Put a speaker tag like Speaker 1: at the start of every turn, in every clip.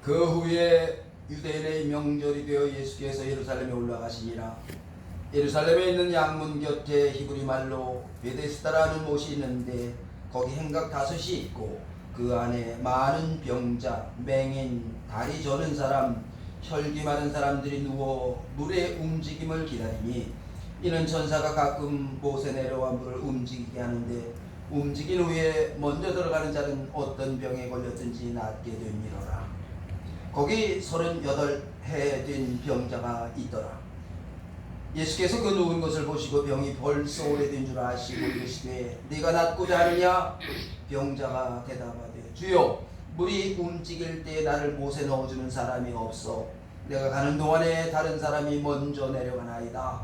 Speaker 1: 그 후에 유대인의 명절이 되어 예수께서 예루살렘에 올라가시니라. 예루살렘에 있는 양문 곁에 히브리 말로 베데스다라는 못이 있는데 거기 행각 5이 있고 그 안에 많은 병자, 맹인, 다리 저는 사람, 혈기 많은 사람들이 누워 물의 움직임을 기다리니 이는 천사가 가끔 못에 내려와 물을 움직이게 하는데 움직인 후에 먼저 들어가는 자는 어떤 병에 걸렸든지 낫게 되니라. 거기 38해 된 병자가 있더라. 예수께서 그 누운 것을 보시고 병이 벌써 오래된 줄 아시고 이르시되 네가 낫고자 하느냐? 병자가 대답하되 주여 물이 움직일 때 나를 못에 넣어주는 사람이 없어 내가 가는 동안에 다른 사람이 먼저 내려가나이다.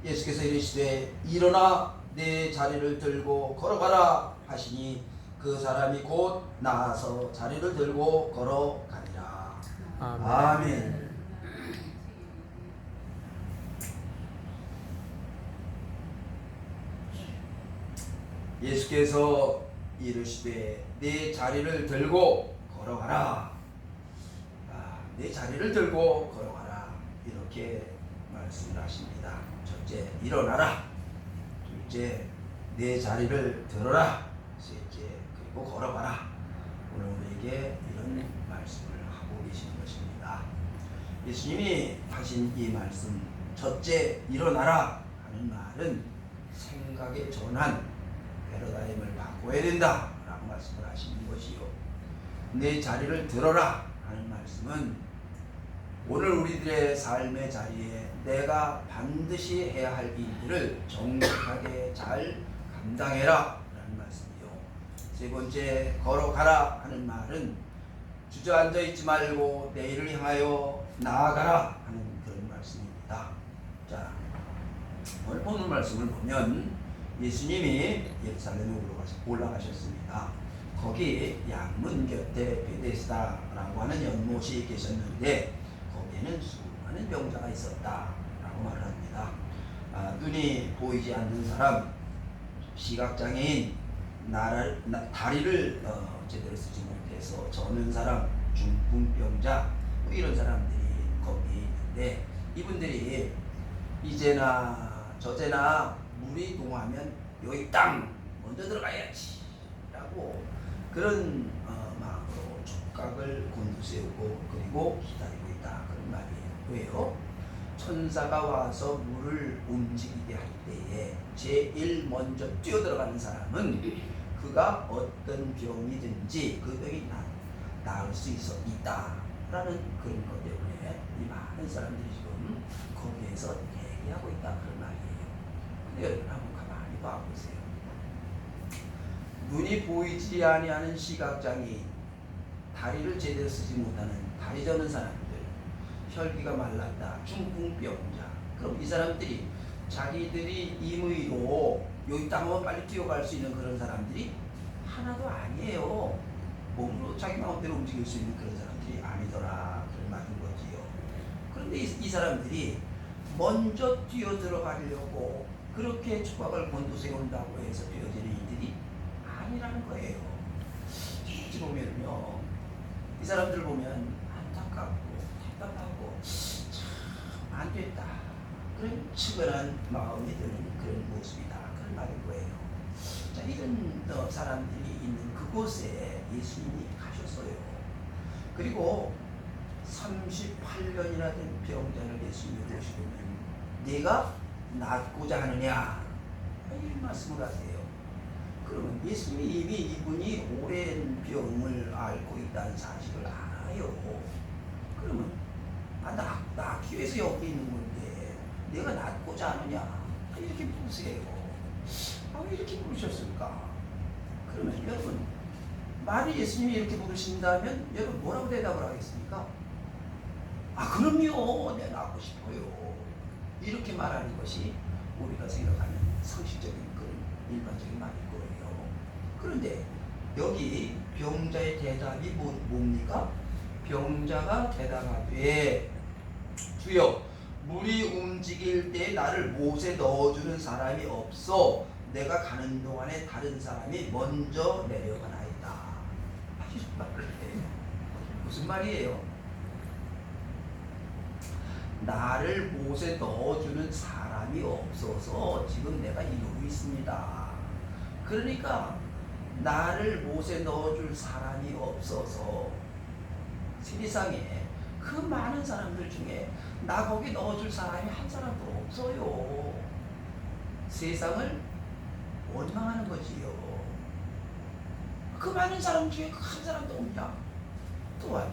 Speaker 1: 예수께서 이르시되 일어나 내 자리를 들고 걸어가라 하시니 그 사람이 곧 나아서 자리를 들고 걸어가니라. 아멘. 예수께서 이르시되 내 자리를 들고 걸어가라. 내 자리를 들고 걸어가라. 이렇게 말씀을 하십니다. 첫째, 일어나라. 둘째, 내 자리를 들어라. 셋째, 그리고 걸어가라. 오늘 우리에게 이런 말씀을 하고 계시는 것입니다. 예수님이 하신 이 말씀, 첫째, 일어나라 하는 말은 생각의 전환, 패러다임을 바꿔야 된다 라고 말씀을 하시는 것이요. 내 자리를 들어라 하는 말씀은 오늘 우리들의 삶의 자리에 내가 반드시 해야 할 일들을 정직하게 잘 감당해라 라는 말씀이요. 세 번째, 걸어가라 하는 말은 주저앉아 있지 말고 내일을 향하여 나아가라 하는 그런 말씀입니다. 자, 오늘 본문 말씀을 보면 예수님이 예루살렘에 올라가셨습니다. 거기 양문 곁에 베데스다라고 하는 연못이 계셨는데 거기에는 수많은 병자가 있었다라고 말을 합니다. 눈이 보이지 않는 사람, 시각장애인, 다리를 제대로 쓰지 못해서 저는 사람, 중풍병자 뭐 이런 사람들이 거기 있는데 이분들이 이제나 저제나 물이 동하면 여기 땅 먼저 들어가야지 라고 그런 마음으로 촉각을 곤두세우고 그리고 기다리고 있다 그런 말이에요. 왜요? 천사가 와서 물을 움직이게 할 때에 제일 먼저 뛰어들어가는 사람은 그가 어떤 병이든지 그 병이 나을 수 있다 라는 그런 것 때문에 이 많은 사람들이 지금 거기에서 대기하고 있다 그런 말이에요. 여러분 한번 가만히 봐보세요. 눈이 보이지 아니하는 시각장애인, 다리를 제대로 쓰지 못하는 다리 저는 사람들, 혈기가 말랐다, 중풍병자. 그럼 이 사람들이 자기들이 임의로 여기 땅으로 빨리 뛰어갈 수 있는 그런 사람들이 하나도 아니에요. 몸으로 자기 마음대로 움직일 수 있는 그런 사람들이 아니더라 그런 말인 거지요. 그런데 이 사람들이 먼저 뛰어 들어가려고 그렇게 촉각을 곤두세운다고 해서 되어지는 일들이 아니라는 거예요. 어찌 보면요, 이 사람들 보면 안타깝고 답답하고 참 안됐다 그런 측은한 마음이 드는 그런 모습이다 그런 말인 거예요. 자, 이런 사람들이 있는 그곳에 예수님이 가셨어요. 그리고 38년이나 된 병자를 예수님이 보시면 네가 낫고자 하느냐 이런 말씀을 하세요. 그러면 예수님이 이미 이분이 오랜 병을 앓고 있다는 사실을 알아요. 그러면 낫기 위해서 여기 있는 건데 내가 낫고자 하느냐 이렇게 물으세요. 왜 이렇게 물으셨을까? 그러면 여러분 만일 예수님이 이렇게 물으신다면 여러분 뭐라고 대답을 하겠습니까? 그럼요, 내가 낫고 싶어요. 이렇게 말하는 것이 우리가 생각하는 상식적인 그런 일반적인 말일 거예요. 그런데 여기 병자의 대답이 뭡니까? 병자가 대답하되 주여 물이 움직일 때 나를 못에 넣어주는 사람이 없어 내가 가는 동안에 다른 사람이 먼저 내려가나이다. 이런 말을 해요. 무슨 말이에요? 나를 못에 넣어주는 사람이 없어서 지금 내가 이러고 있습니다. 그러니까 나를 못에 넣어줄 사람이 없어서 세상에 그 많은 사람들 중에 나 거기 넣어줄 사람이 한 사람도 없어요. 세상을 원망하는 거지요. 그 많은 사람 중에 그 한 사람도 없냐? 또한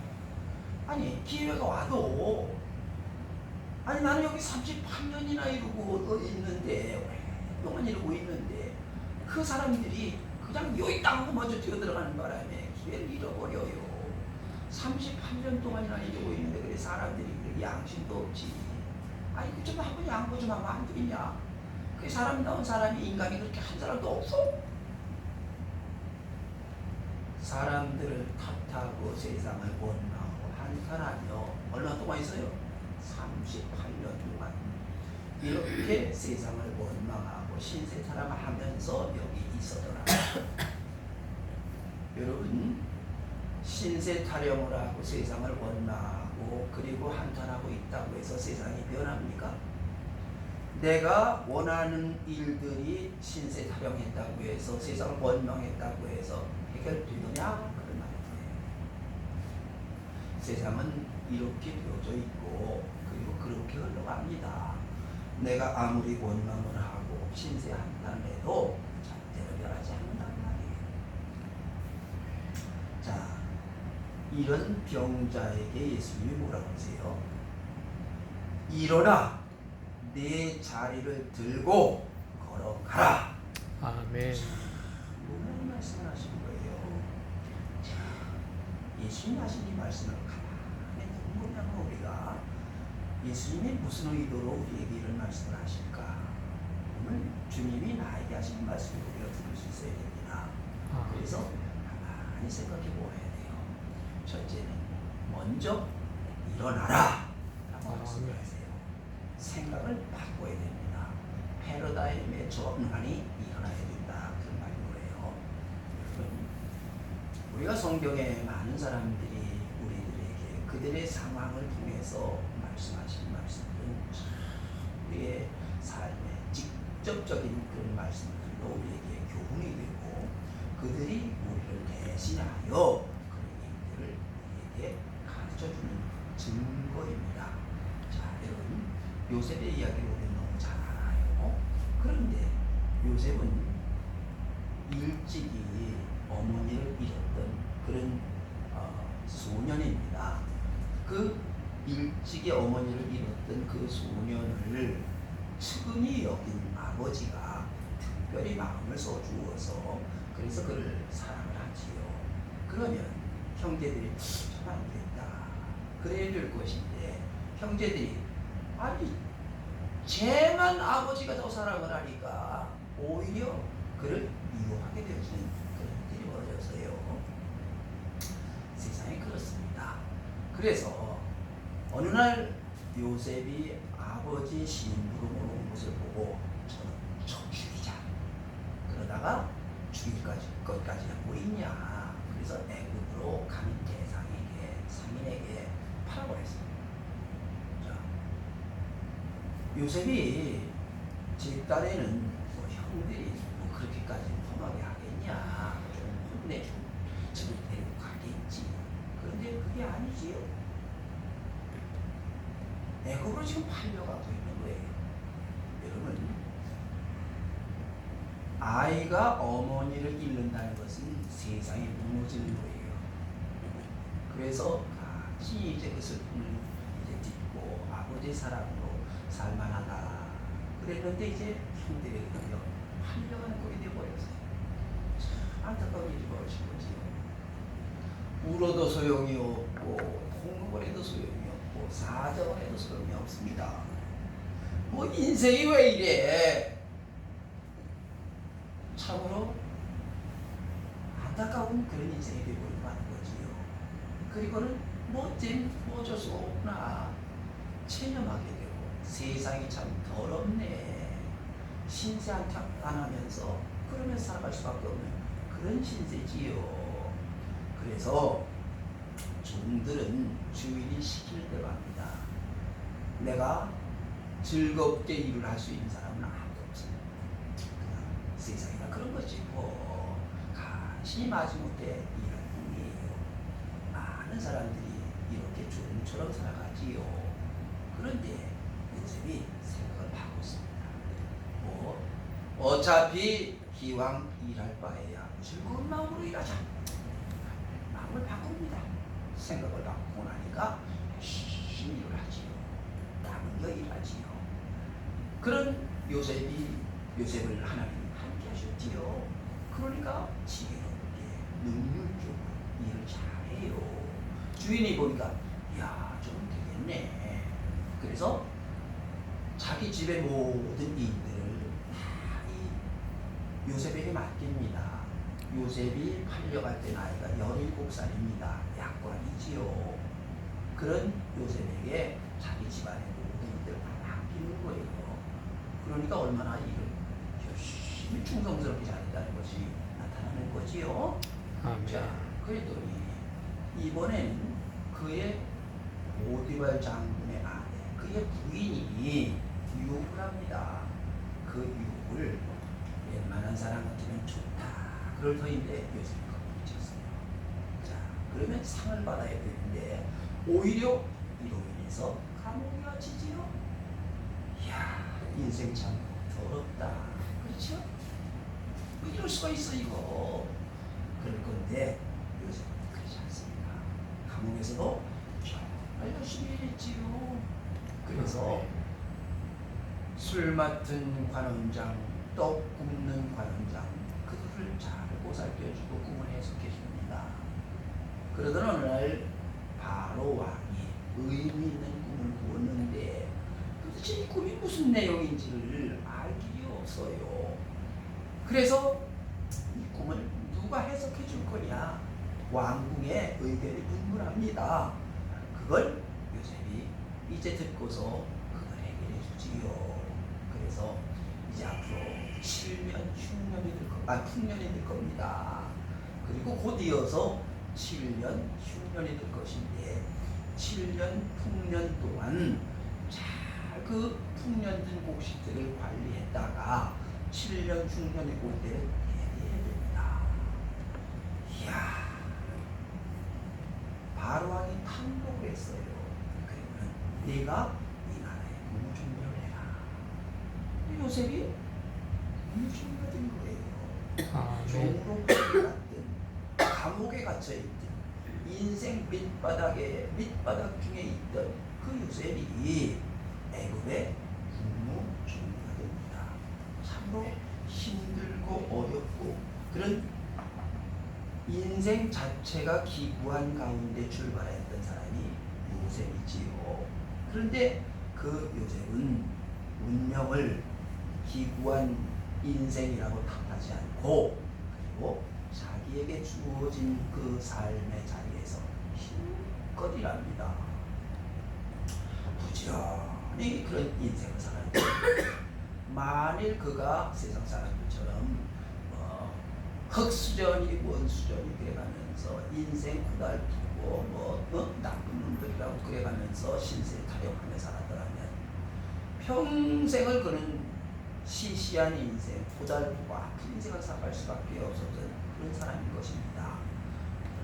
Speaker 1: 아니 기회가 와도 아니 나는 여기 38년이나 이러고 있는데 오랫동안 이러고 있는데 그 사람들이 그냥 여기 땅으로 먼저 뛰어들어가는 바람에 기회를 잃어버려요. 38년 동안이나 이러고 있는데 그래 사람들이 그래 양심도 없지. 아니 그 좀 한번 양보 좀 하면 안 되냐? 그 사람 나온 사람이 인간이 그렇게 한 사람도 없어? 사람들을 탓하고 세상을 원망하고 한탄하며 얼마 동안 있어요? 38년 동안 이렇게 세상을 원망하고 신세타람 하면서 여기 있어더라. 여러분 신세 타령을 하고 세상을 원망하고 그리고 한탄하고 있다고 해서 세상이 변합니까? 내가 원하는 일들이 신세 타령했다고 해서 세상을 원망했다고 해서 해결되느냐? 그런 말이에요. 세상은 이렇게 되어져 있고 그리고 그렇게 흘러갑니다. 내가 아무리 원망을 하고 신세 한탄을 해도 절대로 변하지 않는단 말이에요. 자, 이런 병자에게 예수님이 뭐라고 하세요? 일어나 내 자리를 들고 걸어가라.
Speaker 2: 아멘.
Speaker 1: 무슨 말씀을 하시는 거예요? 자, 예수님이 하신 이 말씀을 가만히 듣보면 우리가 예수님이 무슨 의도로 우리에게 이런 말씀을 하실까? 오늘 주님이 나에게 하신 말씀을 우리가 들을 수 있어야 됩니다. 그래서 가만히 생각해 보아야 돼요. 첫째는 먼저 일어나라 라고 말씀을 하세요. 생각을 바꿔야 됩니다. 패러다임의 전환이 일어나야 된다. 그런 말이에요. 여러분, 우리가 성경에 많은 사람들이 우리들에게 그들의 상황을 통해서 말씀하신 말씀들은 우리의 삶에 직접적인 그런 말씀들로 우리에게 교훈이 되고 그들이 우리를 대신하여 그런 일들을 우리에게 가르쳐주는 증거입니다. 자, 여러분 요셉의 이야기를 우리는 너무 잘 알아요. 그런데 요셉은 일찍이 어머니를 잃었던 그런 소년입니다. 그 일찍이 어머니를 잃었던 그 소년을 측은히 여긴 아버지가 특별히 마음을 써주어서 그래서 그를 사랑을 하지요. 그러면 형제들이 참 안 됐다. 그래야 될 것인데 형제들이 아니 쟤만 아버지가 더 사랑을 하니까 오히려 그를 미워하게 되어지는 그런 일이 벌어졌어요. 세상이 그렇습니다. 그래서 어느 날 요셉이 아버지 심부름으로 온 것을 보고 저는 저 죽이자. 그러다가 죽일 것까지 하고 있냐. 그래서 애굽으로 가는 대상에게 상인에게 팔아버렸어요. 요셉이 제 딸에는 뭐 형들이 뭐 그렇게까지 험하게 하겠냐, 좀 혼내주고 집을 데리고 가겠지. 그런데 그게 아니지요. 애굽으로 지금 팔려가고 있는 거예요. 여러분, 아이가 어머니를 잃는다는 것은 세상이 무너지는 거예요. 그래서 같이 이제 그 슬픔을 이제 딛고 아버지의 사랑으로 살만하다. 그랬는데 이제 형들에게 팔려가는 꼴이 되어버렸어요. 참 안타까운 일이 벌어진 거지요. 울어도 소용이 없고 통곡을 해도 소용이 없고 사정을 해도 소용이 없습니다. 뭐 인생이 왜 이래? 참으로 안타까운 그런 인생이 되어버리고 마는 거지요. 그리고는 뭐 어쩔 수 없구나 체념하게 되고 세상이 참 더럽네. 신세 한탄 안 하면서 그러면서 살아갈 수밖에 없는 그런 신세지요. 그래서 종들은 주인이 시키는 대로 합니다. 내가 즐겁게 일을 할 수 있는 사람은 아무도 없습니다. 세상이나 그런 거지 뭐 간신히 마지못해 일할 뿐이에요. 많은 사람들이 이렇게 조롱처럼 살아가지요. 그런데 요셉이 생각을 바꿨습니다. 뭐 어차피 기왕 일할 바에야 즐거운 마음으로 일하자. 마음을 바꿉니다. 생각을 바꾸고 나니까 열심히 일을 하지요. 남겨 일하지요. 그런 요셉을 하나님이 함께 하셨지요. 그러니까 지혜롭게 능률적으로 일을 잘해요. 주인이 보니까 야, 좀 되겠네. 그래서 자기 집의 모든 일들을 다 이 요셉에게 맡깁니다. 요셉이 팔려갈 때 나이가 17살입니다. 약관이지요. 그런 요셉에게 자기 집안의 모든 일들을 다 맡기는 거예요. 그러니까 얼마나 일을 열심히 충성스럽게 잘했다는 것이 나타나는 거지요.
Speaker 2: 아멘.
Speaker 1: 자, 그랬더니 이번에는 그의 보디발 장군의 아내, 그의 부인이 유혹을 합니다. 그 유혹을 웬만한 사람 같으면 좋다 그럴 터인데 요셉이 거부쳤어요. 자, 그러면 상을 받아야 되는데 오히려 이로 인해서 감옥에 갇히지요. 이야, 인생 참 더럽다. 그렇죠? 뭐 이럴 수가 있어 이거. 그럴 건데 요셉은 그렇지 않습니다. 감옥에서도 정말 열심히 했지요. 그래서 술 맡은 관원장, 떡 굽는 관원장, 그들을 잘 보살펴주고 꿈을 해석해줍니다. 그러던 어느 날 바로 왕이 의미 있는 꿈을 꾸었는데 도대체 이 꿈이 무슨 내용인지를 알 길이 없어요. 그래서 이 꿈을 누가 해석해 줄 거냐? 왕궁의 의견이 분분합니다. 그걸 요셉이 이제 듣고서 그걸 해결해 주지요. 그래서 이제 앞으로 7년 흉년이 될 겁니다. 그리고 곧 이어서 7년 흉년이 될 것인데 7년 풍년 동안 잘 그 풍년된 곡식들을 관리했다가 7년 흉년이 올 때를 대비해야 됩니다. 이야, 바로왕이 판독을 했어요. 그러면 네가 이 나라의 국무총리를 해라. 요셉이 국무총리가 된 거예요. 종으로 끌려갔든 감옥에 갇혀있든 인생 밑바닥 중에 있던 그 요셉이 애굽의 국무총리가 됩니다. 참으로 힘들고 어렵고 그런 인생 자체가 기구한 가운데 출발했던 사람이 요셉이지요. 그런데 그 요셉은 운명을 기구한 인생이라고 탓하지 않고 그리고 자기에게 주어진 그 삶의 자리에서 힘껏 일합니다. 부지런히 그런 인생을 살아요. 만일 그가 세상 사람들처럼 흑수저니 원수저니 그래가면서 인생 고달프고 나쁜 놈들이라고 그래가면서 신세 타령하며 살았더라면 평생을 그는 시시한 인생, 고달프고 아픈 인생을 살아갈 수밖에 없었던 그런 사람인 것입니다.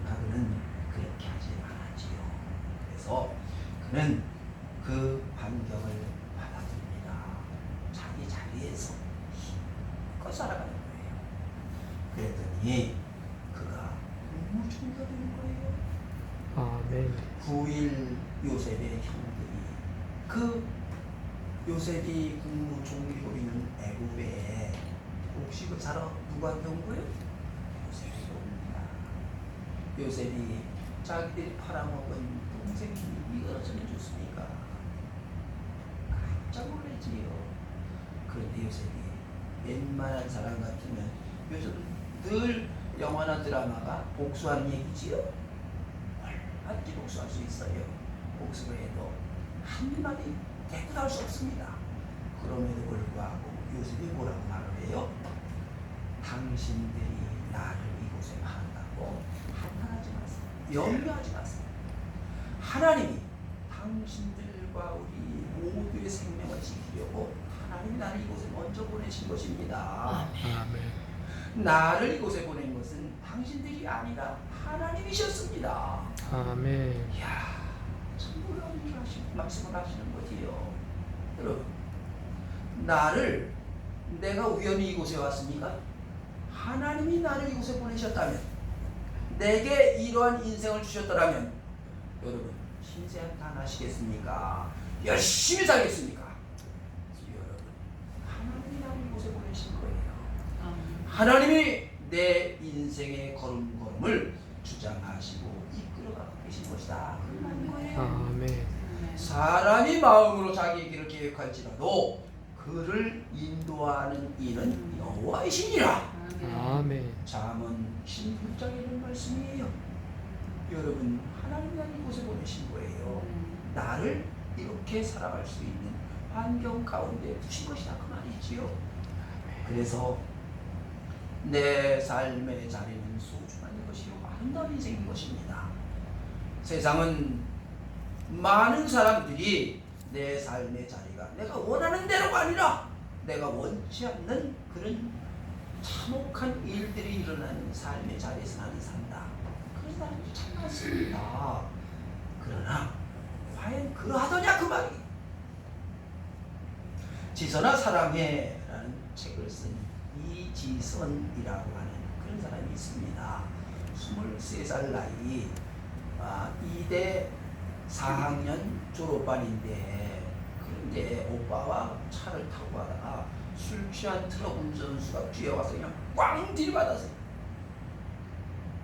Speaker 1: 그러나 그는 그렇게 하지 않았지요. 그래서 그는 그 환경을 받아들입니다. 자기 자리에서 힘껏 살아가는 거예요. 그랬더니 그가 국무총리가 되는 거예요.
Speaker 2: 아멘.
Speaker 1: 9일 요셉의 형들이 그 요셉이 국무총리로 있는 애굽에 곡식을 사러 누가 온 거예요? 요셉이 옵니다. 요셉이 자기들이 팔아먹은 동생이 이걸 어쩌면 좋습니까? 깜짝 놀랐지요. 그런데 요셉이 웬만한 사람 같으면 요즘은 늘 영화나 드라마가 복수하는 얘기지요. 얼마든지 복수할 수 있어요. 복수를 해도 한마디 대꾸도 할 수 없습니다. 그럼에도 불구하고 요셉이 뭐라고 말을 해요? 당신들이 나를 이곳에 판다고 한탄하지 마세요. 염려하지 마세요. 하나님이 당신들 나들과 우리 모두의 생명을 지키려고 하나님이 나를 이곳에 먼저 보내신 것입니다.
Speaker 2: 아멘.
Speaker 1: 나를 이곳에 보낸 것은 당신들이 아니라 하나님이셨습니다.
Speaker 2: 아멘.
Speaker 1: 이야, 참 놀라운 말씀을 하시는 거지요. 여러분, 나를 내가 우연히 이곳에 왔습니까? 하나님이 나를 이곳에 보내셨다면, 내게 이러한 인생을 주셨더라면, 여러분 신세한탄하시겠습니까? 열심히 살겠습니까? 여러분, 하나님이 나를 이곳에 보내신 거예요. 하나님이 내 인생의 걸음걸음을 주장하시고 이끌어가고 계신 것이다. 그런 거예요.
Speaker 2: 아멘.
Speaker 1: 사람이 마음으로 자기의 길을 계획할지라도 그를 인도하는 이는 여호와이시니라.
Speaker 2: 아멘.
Speaker 1: 잠언 16장에 있는 말씀이에요. 여러분, 하나님이 나를 이곳에 보내신 거예요. 나를 이렇게 살아갈 수 있는 환경 가운데 두신 것이다, 그 말이지요. 그래서 내 삶의 자리는 소중한 것이요 아름다운 인생인 것입니다. 세상은 많은 사람들이 내 삶의 자리가 내가 원하는 대로가 아니라 내가 원치 않는 그런 참혹한 일들이 일어나는 삶의 자리에서 나는 산다, 그런 사람들이 참 많습니다. 그러나 과연 그러하더냐, 그 말이. 지선아 사랑해 라는 책을 쓴 이지선이라고 하는 그런 사람이 있습니다. 23살 나이, 이대 4학년 졸업반인데, 그런데 오빠와 차를 타고 가다가 술 취한 트럭 운전수가 뒤에 와서 그냥 꽝 들이받았어요.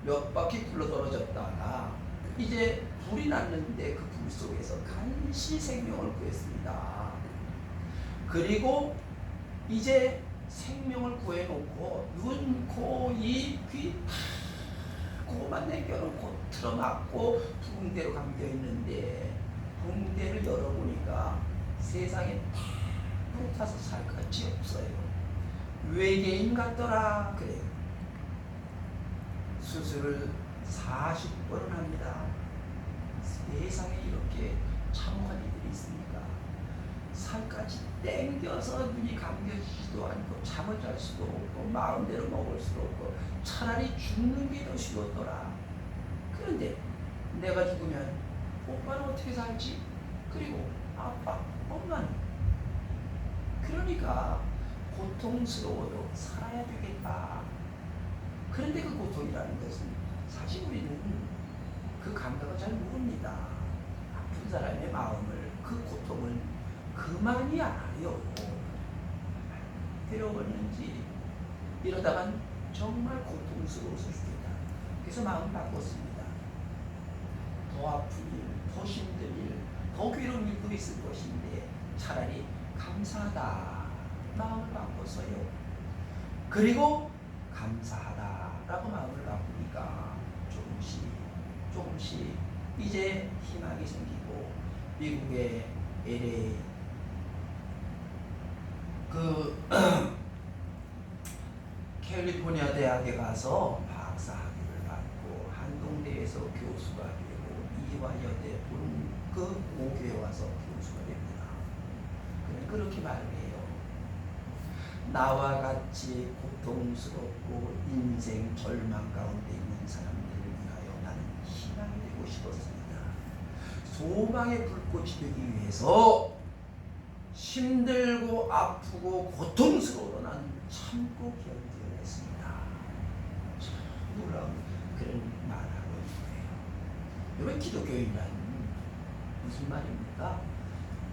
Speaker 1: 몇 바퀴 굴러 떨어졌다가 이제 불이 났는데 그 불 속에서 간신히 생명을 구했습니다. 그리고 이제 생명을 구해놓고 눈, 코, 입, 귀 그것만 남겨놓고 틀어막고 붕대로 감겨있는데, 붕대를 열어보니까 세상에 불타서 살 것이 없어요. 외계인 같더라 그래요. 수술을 40번을 합니다. 세상에 이렇게 참혹한 일들이 있습니까? 살까지 땡겨서 눈이 감겨지지도 않고 잠을 잘 수도 없고 마음대로 먹을 수도 없고 차라리 죽는 게 더 쉬웠더라. 그런데 내가 죽으면 오빠는 어떻게 살지? 그리고 아빠, 엄마는? 그러니까 고통스러워도 살아야 되겠다. 그런데 그 고통이라는 것은 사실 우리는 그 감각을 잘 모릅니다. 아픈 사람의 마음을, 그 고통을 그만이 알아요. 괴로웠는지 이러다간 정말 고통스러웠을 때다. 그래서 마음 바꿨습니다. 더 아픈 일, 더 힘든 일, 더 괴로운 일도 있을 것인데 차라리 감사하다 마음을 바꿨어요. 그리고 감사하다라고 마음을 바꾸니까 조금씩 이제 희망이 생기고, 미국의 LA 캘리포니아 대학에 가서 박사학위를 받고 한동대에서 교수가 되고 이화여대 그 5교에 와서 교수가 됩니다. 그렇게 말을 해요. 나와 같이 고통스럽고 인생 절망 가운데 있는 사람들을 위하여 나는 희망이 되고 싶었습니다. 소망의 불꽃이 되기 위해서 힘들고 아프고 고통스러워도 나는 참고 견뎌야 했습니다. 참 놀라운 그런 말하고 있는 거예요. 여러분, 기독교인이란 무슨 말입니까?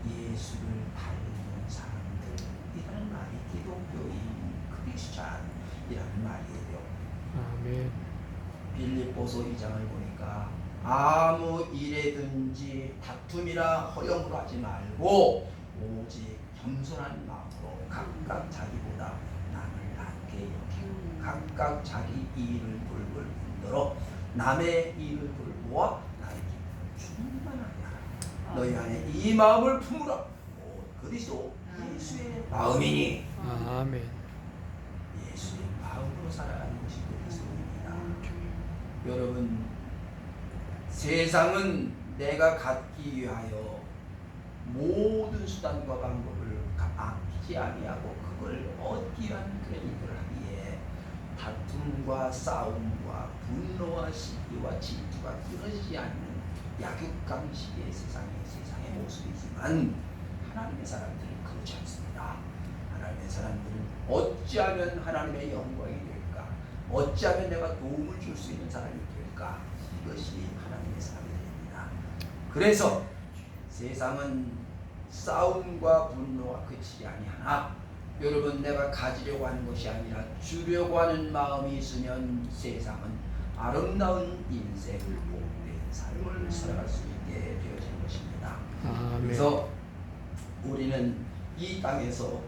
Speaker 1: 예수를 닮는 사람들이라는 말이 기독교인, 크리스찬이라는 말이에요.
Speaker 2: 아멘.
Speaker 1: 빌립보서 2장을 보니까 아무 일에든지 다툼이나 허영으로 하지 말고 오직 겸손한 마음으로 각각 자기보다 남을 낮게 여기고 각각 자기 이익을 돌볼 뿐더러 남의 이익을 돌보아 나의 기쁨을 충만하게 너희 안에 이 마음을 품으라. 그리스도 예수의 마음이니.
Speaker 2: 아멘.
Speaker 1: 예수의 마음으로 살아가는 것이 그리스도입니다. 여러분, 세상은 내가 갖기 위하여 모든 수단과 방법을 아끼지 아니하고 그걸 얻기 위한 그런 일들을 하기에 다툼과 싸움과 분노와 시기와 질투가 끊어지지 않는 약육강식의 세상의 모습이지만 하나님의 사람들은 그렇지 않습니다. 하나님의 사람들은 어찌하면 하나님의 영광이 될까? 어찌하면 내가 도움을 줄 수 있는 사람이 될까? 이것이 하나님의 사람들입니다. 그래서 세상은 싸움과 분노가 그치지 아니하나 여러분 내가 가지려고 하는 것이 아니라 주려고 하는 마음이 있으면 세상은 아름다운 인생을 복된 삶을 살아갈 수 있게 되어지는 것입니다.
Speaker 2: 아멘.
Speaker 1: 그래서 우리는 이 땅에서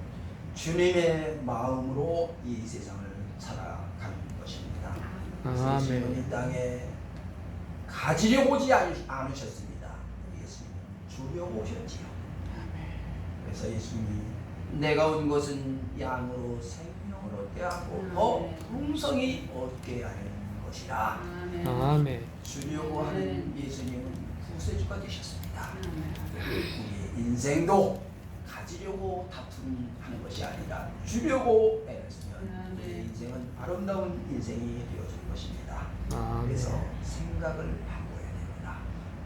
Speaker 1: 주님의 마음으로 이 세상을 살아가는 것입니다.
Speaker 2: 아멘.
Speaker 1: 예수님은 이 땅에 가지려고 오지 않으셨습니다. 예수님은 주려고 오셨지요. 그래서 예수님이 내가 온 것은 양으로 생명을 얻게 하고 더 풍성히 얻게 하는 것이라.
Speaker 2: 아멘.
Speaker 1: 주려고 하는 예수님은 구세주가 되셨습니다. 우리의 인생도 가지려고 다툼하는 것이 아니라 주려고 애를 쓰면 우리의 인생은 아름다운 인생이 되어질 것입니다.
Speaker 2: 아멘.
Speaker 1: 그래서 생각을 바꿔야 됩니다.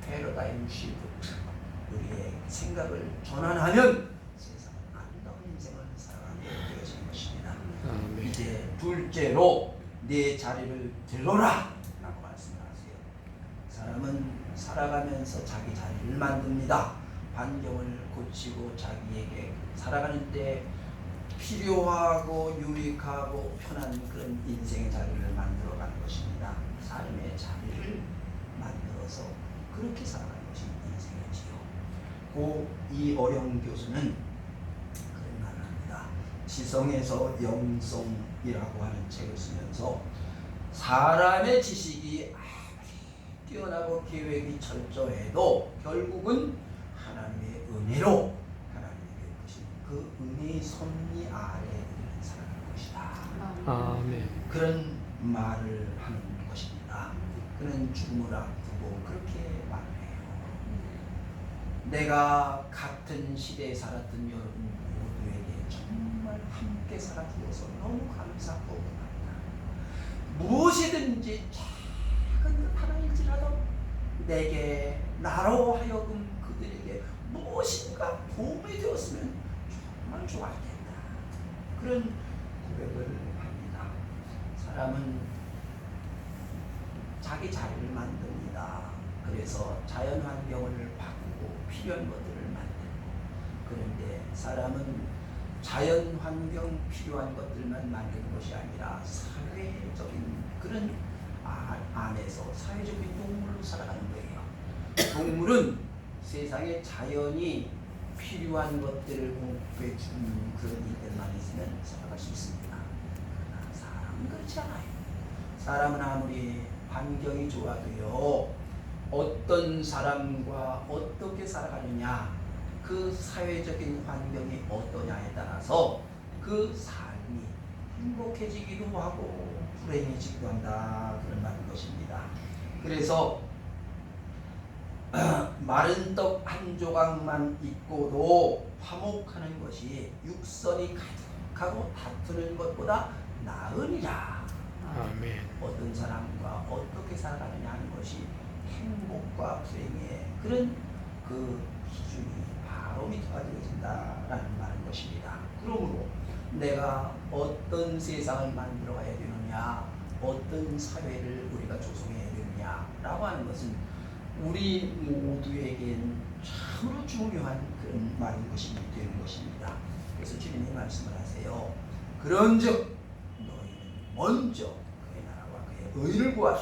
Speaker 1: 패러다임 시프트. 우리의 생각을 전환하면 세상은 아름다운 인생을 살아가게 되어질 것입니다.
Speaker 2: 아멘.
Speaker 1: 이제 둘째로 내 자리를 들러라 라고 말씀하세요. 사람은 살아가면서 자기 자리를 만듭니다. 환경을 고치고 자기에게 살아가는 때 필요하고 유익하고 편한 그런 인생의 자리를 만들어가는 것입니다. 삶의 자리를 만들어서 그렇게 살아가는 것이 인생이지요. 이 어려운 교수는 그런 말을 합니다. 지성에서 영성이라고 하는 책을 쓰면서 사람의 지식이 아무리 뛰어나고 계획이 철저해도 결국은 하나님의 은혜로 하나님이 베푸신 그 은혜의 섭리 아래 우리는 살아갈 것이다.
Speaker 2: 아멘.
Speaker 1: 그런 말을 하는 것입니다. 그는 죽음을 앞두고 그렇게 말을 해요. 내가 같은 시대에 살았던 여러분 모두에게 정말 함께 살아주어서 너무 감사하고 고맙다. 무엇이든지 작은 것 하나일지라도 내게 나로 하여금 그들에게 무엇인가 도움이 되었으면 정말 좋았겠다. 그런 고백을 합니다. 사람은 자기 자리를 만듭니다. 그래서 자연 환경을 바꾸고 필요한 것들을 만들고, 그런데 사람은 자연 환경 필요한 것들만 만드는 것이 아니라 사회적인 그런 안에서 사회적인 동물로 살아가는 거예요. 동물은 세상에 자연이 필요한 것들을 공급해 주는 그런 일들만 있으면 살아갈 수 있습니다. 그러나 사람은 그렇지 않아요. 사람은 아무리 환경이 좋아도요, 어떤 사람과 어떻게 살아가느냐, 그 사회적인 환경이 어떠냐에 따라서 그 삶이 행복해지기도 하고 불행해지기도 한다, 그런 말인 것입니다. 그래서 마른 떡 한 조각만 있고도 화목하는 것이 육선이 가득하고 다투는 것보다 나으니라.
Speaker 2: 아멘.
Speaker 1: 어떤 사람과 어떻게 살아가느냐 하는 것이 행복과 불행의 그런 그 기준이 바로 밑에가 되어진다라는 말인 것입니다. 그러므로 내가 어떤 세상을 만들어가야 되느냐, 어떤 사회를 우리가 조성해야 되느냐라고 하는 것은 우리 모두에겐 참으로 중요한 그런 말인 것이 되는 것입니다. 그래서 주님이 말씀을 하세요. 그런즉 너희는 먼저 그의 나라와 그의 의를 구하라.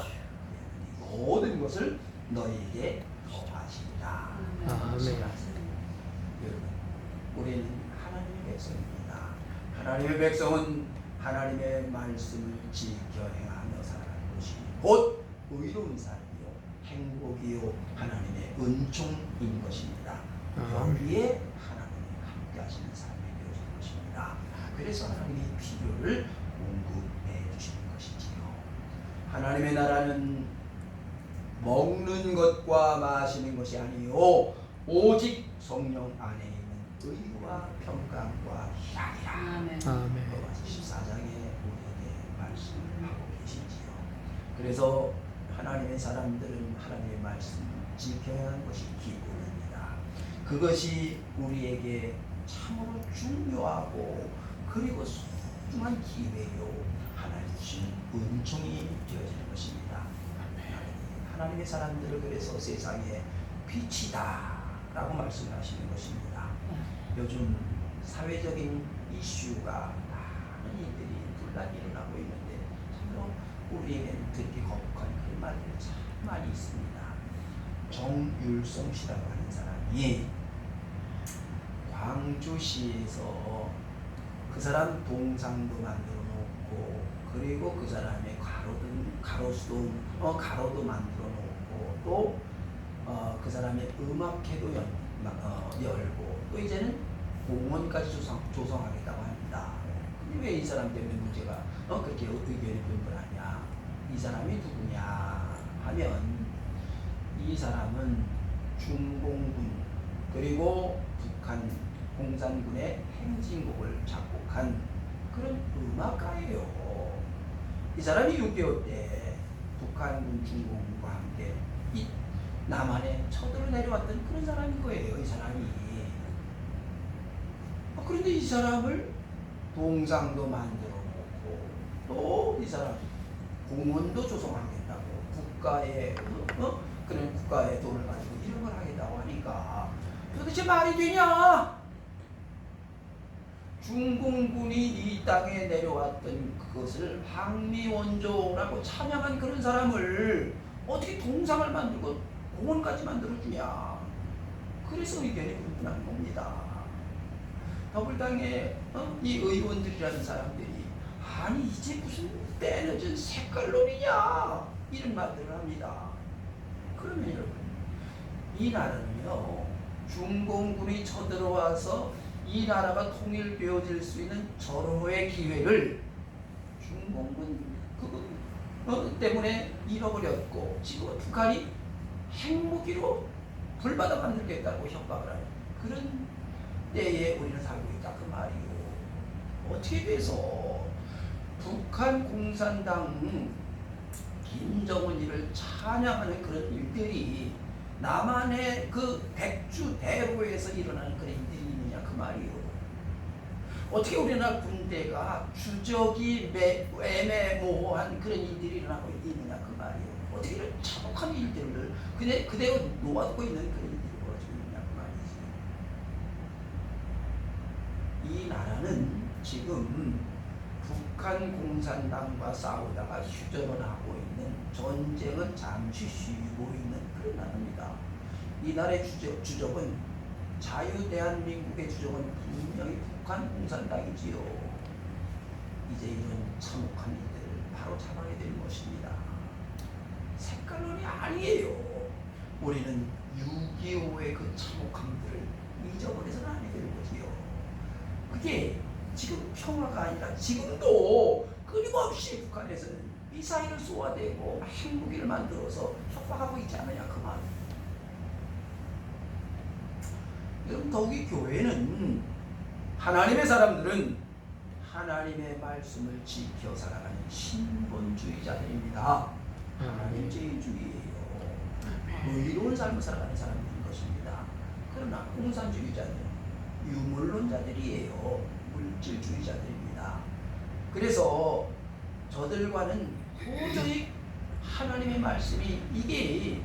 Speaker 1: 모든 것을 너희에게 더하시리라.
Speaker 2: 아멘.
Speaker 1: 여러분, 우리는 하나님의 백성입니다. 하나님의 백성은 하나님의 말씀을 지켜 행하며 살아가는 것이 곧 의로운 삶이요 행복이요 하나님의 은총인 것입니다. 여기에 하나님이 함께 하시는 삶이 되어지는 것입니다. 그래서 하나님이 필요를 공급해 주시는 것이지요. 하나님의 나라는 먹는 것과 마시는 것이 아니요 오직 성령 안에 있는 의와 평강과 희락이라.
Speaker 3: 아멘.
Speaker 2: 아멘.
Speaker 1: 로마서 14장에 우리에게 말씀을 하고 계시지요. 그래서 하나님의 사람들은 하나님의 말씀을 지켜야 하는 것이 기본입니다. 그것이 우리에게 참으로 중요하고 그리고 소중한 기회요 하나님 주신 은총이 되어지는 것입니다. 하나님의 사람들을 그래서 세상에 빛이다 라고 말씀하시는 것입니다. 요즘 사회적인 이슈가 많은 일들이 분란이 일어나고 있는데 참으로 우리에게는 듣기 거북한 그런 말들이 참 많이 있습니다. 정율성 씨라고 하는 사람이 광주시에서 그 사람 동상도 만들어 놓고 그리고 그 사람의 가로도 만들어 놓고 또 그 사람의 음악회도 열고 또 이제는 공원까지 조성하겠다고 합니다. 근데 왜 이 사람 때문에 문제가 그렇게 의견이 분분하냐? 이 사람이 누구냐 하면 이 사람은 중공군 그리고 북한 공산군의 행진곡을 작곡한 그런 음악가예요. 이 사람이 6.25 때 북한군 중공군과 함께 이 남한에 쳐들어 내려왔던 그런 사람인 거예요. 이 사람이. 그런데 이 사람을 동상도 만들어 놓고 또 이 사람 공원도 조성하겠다고 국가의 그런 국가의 돈을 가지고 이런 걸 하겠다고 하니까 도대체 말이 되냐? 중공군이 이 땅에 내려왔던 그것을 항미원조라고 찬양한 그런 사람을 어떻게 동상을 만들고 공원까지 만들어주냐? 그래서 의견이 분분한 겁니다. 더불당의 이 의원들이라는 사람들이 아니 이제 무슨 때늦은 색깔론이냐 이런 말들을 합니다. 그러면 여러분 이 나라는요 중공군이 쳐들어와서 이 나라가 통일되어질 수 있는 절호의 기회를 중공군 그거 때문에 잃어버렸고 지금 북한이 핵무기로 불바다 만들겠다고 협박을 하는 그런 때에 우리는 살고 있다 그 말이요. 어떻게 돼서 북한 공산당 김정은이를 찬양하는 그런 일들이 남한의 그 백주대로에서 일어나는 그런 일들이 있느냐 그 말이요. 어떻게 우리나라 군대가 주적이 애매모호한 그런 일들이 일어나고 있느냐 그 말이요. 어떻게 이런 참혹한 일들을 그대로 놓아두고 있는 그런 일들이 벌어지고 있느냐 그 말이지. 이 나라는 지금 북한 공산당과 싸우다가 휴전을 하고 있는 전쟁은 잠시 쉬고 있는 그런 나라입니다. 이 나라의 주적은 자유대한민국의 주적은 분명히 북한 공산당이지요. 이제 이런 참혹한 일들을 바로 잡아야 될 것입니다. 색깔론이 아니에요. 우리는 6.25의 그 참혹함들을 잊어버려서는 안 되는 거지요. 그게 지금 평화가 아니라 지금도 끊임없이 북한에서는 미사일을 쏘아대고 핵무기를 만들어서 협박하고 있지 않느냐 그 말. 여러분 더욱이 교회는 하나님의 사람들은 하나님의 말씀을 지켜 살아가는 신본주의자들입니다. 하나님 제일주의예요. 의로운 삶을 살아가는 사람들인 것입니다. 그러나 공산주의자들은 유물론자들이에요. 물질주의자들입니다. 그래서 저들과는 도저히 하나님의 말씀이 이게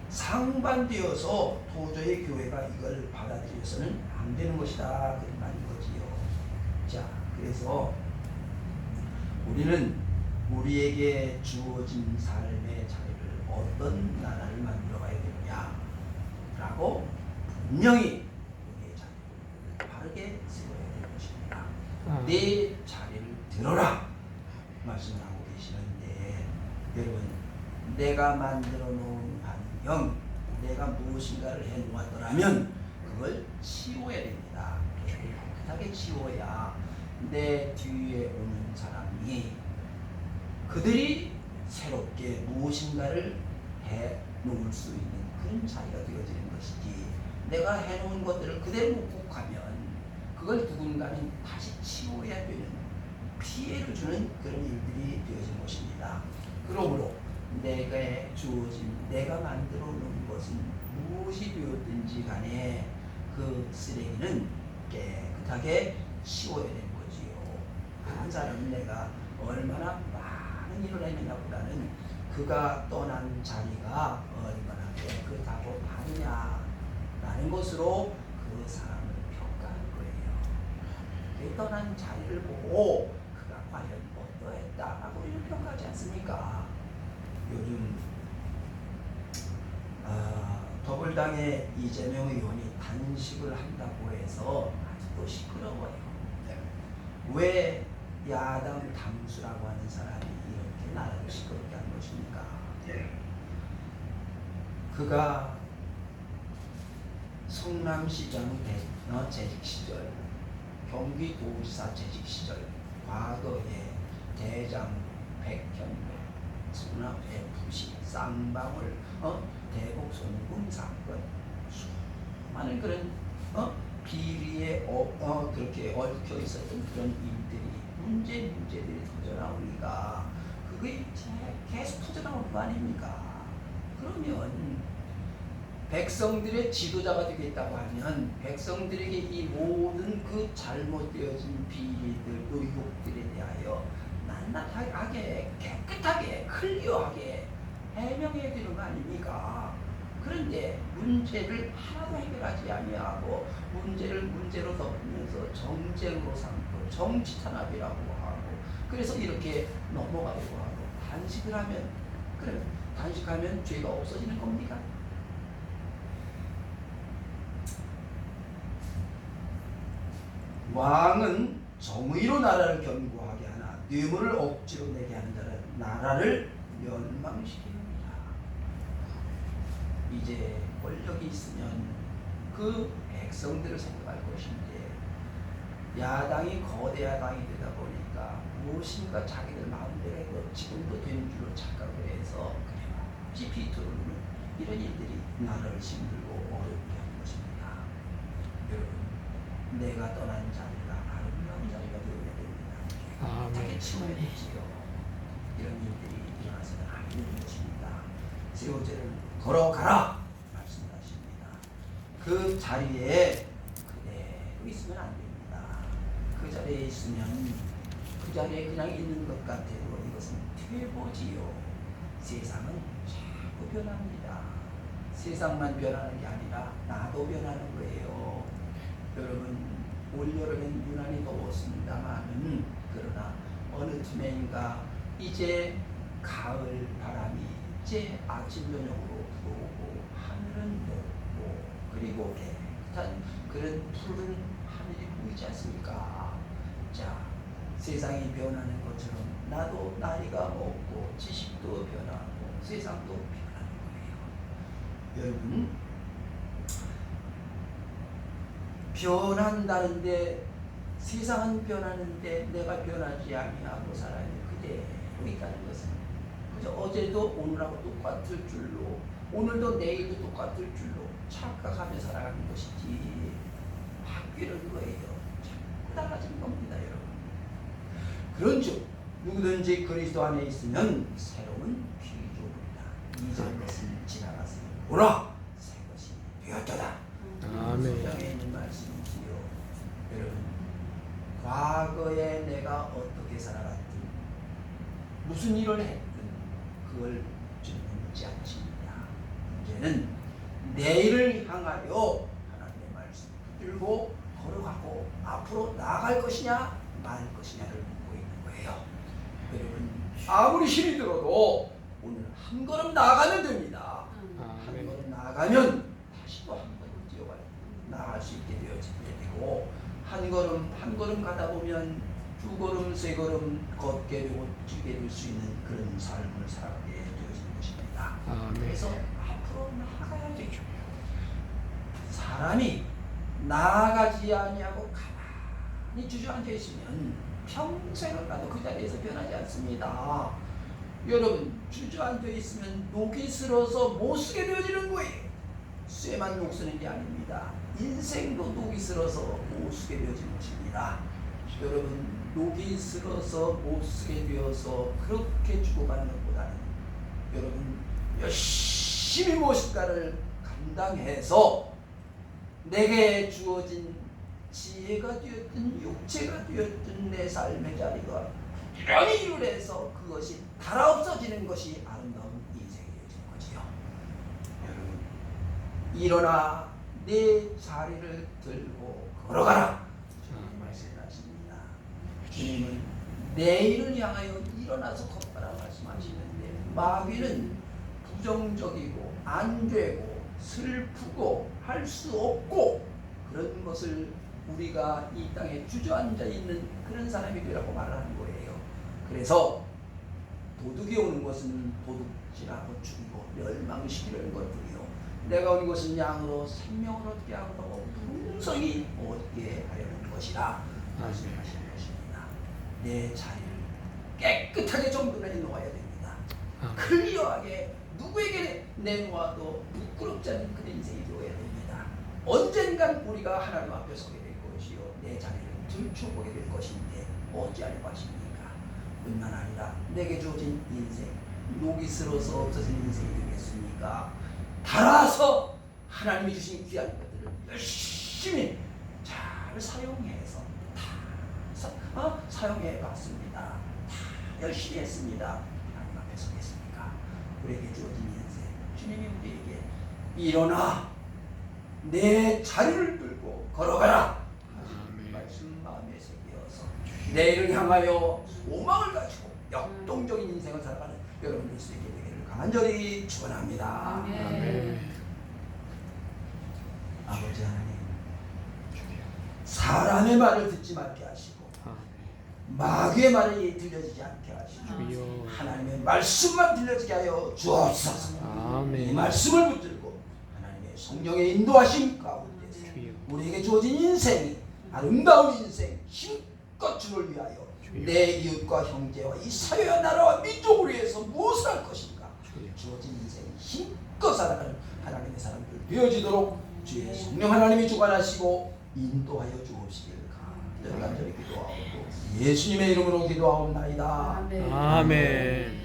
Speaker 1: 상반되어서 도저히 교회가 이걸 받아들여서는 안 되는 것이다 그런 말인 거지요. 자, 그래서 우리는 우리에게 주어진 삶의 자리를 어떤 나라를 만들어 가야 되느냐라고 분명히 우리의 자리를 바르게 세워야 될 것입니다. 내 자리를 들어라 말씀을 하고 계시는데 여러분 내가 만들어 놓은 환경 내가 무엇인가를 해 놓았더라면 그걸 치워야 됩니다. 깨끗하게 치워야 내 뒤에 오는 사람이 그들이 새롭게 무엇인가를 해 놓을 수 있는 그런 자리가 되어지는 것이지. 내가 해놓은 것들을 그대로 묵고 가면 그걸 누군가는 다시 치워야 되는, 피해를 주는 그런 일들이 되어진 것입니다. 그러므로 내게 주어진, 내가 만들어 놓은 것은 무엇이 되었든지 간에 그 쓰레기는 깨끗하게 치워야 되는 거지요. 한 사람은 내가 얼마나 많은 일을 했느냐 보다는 그가 떠난 자리가 얼마나 깨끗하고 바르냐라는 것으로 그 사람을 평가하는 거예요. 그 떠난 자리를 보고 그가 과연 어떠했다라고 우리는 평가하지 않습니까? 요즘 더불당의 이재명 의원이 단식을 한다고 해서 아직도 시끄러워요. 왜 야당 당수라고 하는 사람이 이렇게 나라를 시끄럽게 한 것입니까? 그가 성남시장 재직 시절, 경기도지사 재직 시절, 과거에 대장, 백현배, 성남 FC, 쌍방울, 대북 송금 사건, 수많은 그런 비리에 그렇게 얽혀 있었던 그런 일들이, 문제들이 터져나오니까 그게 계속 터져나오는 거 아닙니까? 그러면 백성들의 지도자가 되겠다고 하면 백성들에게 이 모든 그 잘못되어진 비리들, 의혹들에 대하여 낱낱하게, 깨끗하게, 클리어하게 해명해야 되는 거 아닙니까? 그런데 문제를 하나도 해결하지 아니하고 문제를 문제로 덮으면서 정쟁으로 삼고 정치 탄압이라고 하고, 그래서 이렇게 넘어가려고 하고, 단식을 하면, 그래, 단식하면 죄가 없어지는 겁니까? 왕은 정의로 나라를 견고하게 하나 뇌물을 억지로 내게 하는 자는 나라를 멸망시킵니다. 이제 권력이 있으면 그 백성들을 생각할 것인데, 야당이 거대 야당이 되다 보니까 무엇인가 자기들 마음대로 해도 지금도 된 줄로 착각을 해서 그냥 비토를 누는 이런 일들이 나라를 힘들고 어렵게 하는 것입니다. 여러분, 내가 떠난 자리가 아름다운 자리가 되어야 됩니다. 깨끗하게 치워야 되지요. 이런 일들이 일어나서는 안 되는 것입니다. 세우제를 걸어가라 말씀하십니다. 그 자리에 그대로 있으면 안 됩니다. 그 자리에 있으면 그 자리에 그냥 있는 것 같아도 이것은 퇴보지요. 세상은 자꾸 변합니다. 세상만 변하는 게 아니라 나도 변하는 거예요. 여러분, 올여름엔 유난히 더웠습니다만은, 그러나 어느 틈에인가 이제 가을 바람이 이제 아침 저녁으로 불어오고 하늘은 높고 그리고 깨끗한 그런 푸른 하늘이 보이지 않습니까? 자, 세상이 변하는 것처럼 나도 나이가 먹고 지식도 변하고 세상도 변하는 거예요. 여러분, 변한다는데, 세상은 변하는데 내가 변하지 아니하고 사람이 그대로 있다는 것은 그저 어제도 오늘하고 똑같을 줄로, 오늘도 내일도 똑같을 줄로 착각하며 살아가는 것이지 바뀌는 거예요. 자꾸 달라지는 겁니다, 여러분. 그런즉 누구든지 그리스도 안에 있으면 새로운 피조물이다. 이전 것은 지나갔으니 보라, 새 것이 되었도다.
Speaker 2: 아멘.
Speaker 1: 성경에 있는 말씀이지요. 여러분, 과거에 내가 어떻게 살아갔든 무슨 일을 했든 그걸 주님은 묻지 않으십니다. 문제는 내일을 향하여 하나님의 말씀을 붙들고 걸어가고 앞으로 나아갈 것이냐 말 것이냐를 묻고 있는 거예요. 여러분, 아무리 힘이 들어도 오늘 한 걸음 나아가면 됩니다. 한 걸음 나아가면 다시 또 한 걸음 뛰어갈 나아갈 수 있게 되어지게 되고, 한 걸음 가다 보면 두 걸음, 세 걸음 걷게 되고 뛰게 될 수 있는 그런 삶을 살아가게 되어지는 것입니다. 그래서 앞으로 나아가야 되죠. 사람이 나아가지 아니하고 가만히 주저앉아 있으면 평생을 가도 그 자리에서 변하지 않습니다. 여러분, 주저앉아 있으면 녹이 슬어서 못 쓰게 되어지는 거예요. 쇠만 녹쓰는 게 아닙니다. 인생도 녹이 슬어서 못 쓰게 되어진 것입니다. 여러분, 녹이 슬어서 못 쓰게 되어서 그렇게 죽어가는 것보다는 여러분 열심히 무엇인가를 감당해서 내게 주어진 지혜가 되었든 육체가 되었든 내 삶의 자리가 부지런히 일해서 그것이 달아 없어지는 것이 아름다운 인생이 되어지는 거지요. 여러분, 일어나 내 자리를 들고 걸어가라. 주님 말씀하십니다. 주님은 내일을 향하여 일어나서 걷거라 말씀하시는데, 마귀는 부정적이고 안 되고 슬프고 할 수 없고 그런 것을 우리가 이 땅에 주저앉아 있는 그런 사람이 되라고 말을 하는 거예요. 그래서 도둑이 오는 것은 도둑질하고 죽이고 멸망시키려는 것뿐이요, 내가 온 것은 양으로 생명을 얻게 하고 풍성히 얻게 하려는 것이라 말씀하시는 것입니다. 내 자리를 깨끗하게 정돈해 놓아야 됩니다. 클리어하게 누구에게 내놓아도 부끄럽지 않은 그런 인생이 되어야 됩니다. 언젠간 우리가 하나님 앞에 서게 될 것이요, 내 자리를 들춰보게 될 것인데 어찌하려고 하십니까? 뿐만 아니라 내게 주어진 인생, 녹이 슬어서 없어진 인생이 되겠습니까? 달아서 하나님이 주신 귀한 것들을 열심히 잘 사용해서 다 사용해 봤습니다. 다 열심히 했습니다. 하나님 앞에 서겠습니까? 우리에게 주어진 인생, 주님이 우리에게 일어나 내 자리를 들고 걸어가라 말씀 마음에 새겨서 내일을 향하여 소망을 가지고 역동적인 인생을 살아가는 여러분들 수 있게 되기를 간절히 축원합니다.
Speaker 2: 아멘.
Speaker 1: 아버지 하나님, 사람의 말을 듣지 말게 하시고 마귀의 말이 들려지지 않게 하시고
Speaker 2: 주여.
Speaker 1: 하나님의 말씀만 들려지게 하여 주옵소서.
Speaker 2: 아멘.
Speaker 1: 이 말씀을 붙들고 하나님의 성령의 인도하심 가운데서
Speaker 2: 주여.
Speaker 1: 우리에게 주어진 인생이 아름다운 인생, 힘껏 주를 위하여
Speaker 2: 주여.
Speaker 1: 내 이웃과 형제와 이 사회와 나라와 민족을 위해서 무엇을 할 것인가,
Speaker 2: 주여.
Speaker 1: 주어진 인생 힘껏 살아가는 하나님의 사람들 되어지도록 주의 성령 하나님이 주관하시고 인도하여 주옵시길 간절히 기도하옵고 예수님의 이름으로 기도하옵나이다.
Speaker 2: 아멘.